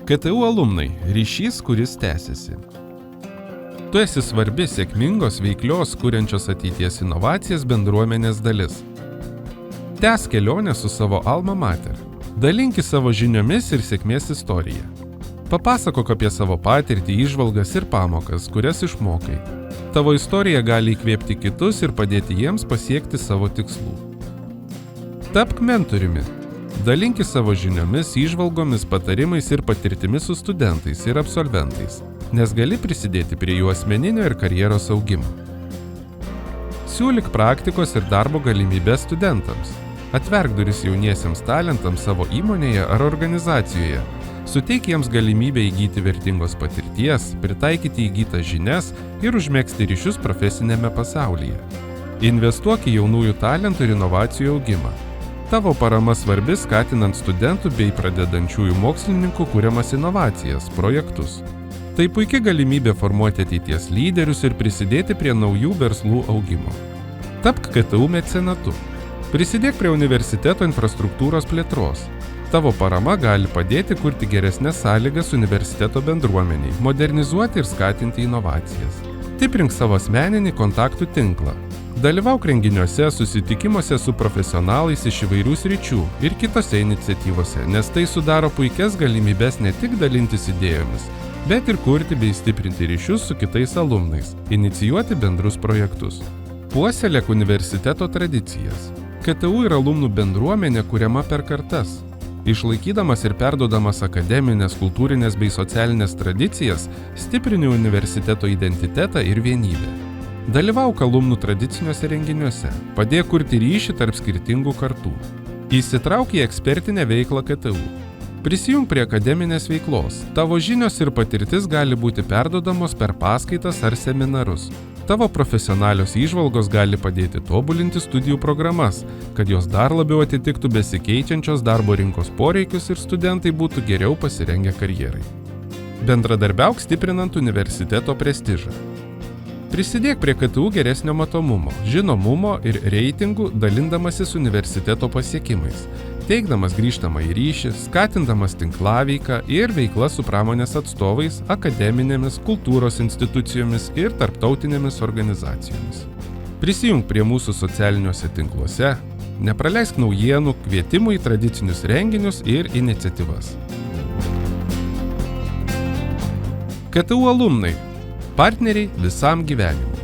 KTU alumnai – ryšys, kuris tęsiasi. Tu esi svarbi, sėkmingos, veiklios, kuriančios ateities inovacijas bendruomenės dalis. Tęsk kelionę su savo alma mater. Dalinkis savo žiniomis ir sėkmės istoriją. Papasakok apie savo patirtį, įžvalgas ir pamokas, kurias išmokai. Tavo istorija gali įkvėpti kitus ir padėti jiems pasiekti savo tikslų. Tapk mentoriumi. Dalinkis savo žiniomis, įžvalgomis, patarimais ir patirtimis su studentais ir absolventais, nes gali prisidėti prie jų asmeninio ir karjeros augimo. Siūlyk praktikos ir darbo galimybės studentams. Atverk duris jauniesiems talentams savo įmonėje ar organizacijoje. Suteik jiems galimybę įgyti vertingos patirties, pritaikyti įgytas žinias ir užmegzti ryšius profesinėme pasaulyje. Investuok į jaunųjų talentų ir inovacijų augimą. Tavo parama svarbi skatinant studentų bei pradedančiųjų mokslininkų kuriamas inovacijas, projektus. Tai puikia galimybė formuoti ateities lyderius ir prisidėti prie naujų verslų augimo. Tapk KTU mecenatu. Prisidėk prie universiteto infrastruktūros plėtros. Tavo parama gali padėti kurti geresnes sąlygas universiteto bendruomeniai, modernizuoti ir skatinti inovacijas. Stiprink savo asmeninį kontaktų tinklą. Dalyvauk renginiuose, susitikimuose su profesionalais iš įvairių sričių ir kitose iniciatyvose, nes tai sudaro puikias galimybes ne tik dalintis idėjomis, bet ir kurti bei stiprinti ryšius su kitais alumnais, inicijuoti bendrus projektus. Puoselėk universiteto tradicijas. KTU ir alumnų bendruomenė kuriama per kartas. Išlaikydamas ir perduodamas akademinės, kultūrinės bei socialinės tradicijas, stiprini universiteto identitetą ir vienybę. Dalyvauk alumnų tradiciniuose renginiuose, padėk kurti ryšį tarp skirtingų kartų. Įsitrauk į ekspertinę veiklą KTU. Prisijunk prie akademinės veiklos. Tavo žinios ir patirtis gali būti perduodamos per paskaitas ar seminarus. Tavo profesionalios įžvalgos gali padėti tobulinti studijų programas, kad jos dar labiau atitiktų besikeičiančios darbo rinkos poreikius ir studentai būtų geriau pasirengę karjerai. Bendradarbiauk stiprinant universiteto prestižą. Prisidėk prie KTU geresnio matomumo, žinomumo ir reitingų dalindamasis universiteto pasiekimais, teikdamas grįžtamąjį ryšį, skatindamas tinklaveiką ir veiklą su pramonės atstovais, akademinėmis, kultūros institucijomis ir tarptautinėmis organizacijomis. Prisijunk prie mūsų socialiniuose tinkluose, nepraleisk naujienų, kvietimų į tradicinius renginius ir iniciatyvas. KTU alumnai. Partneriai visam gyvenimui.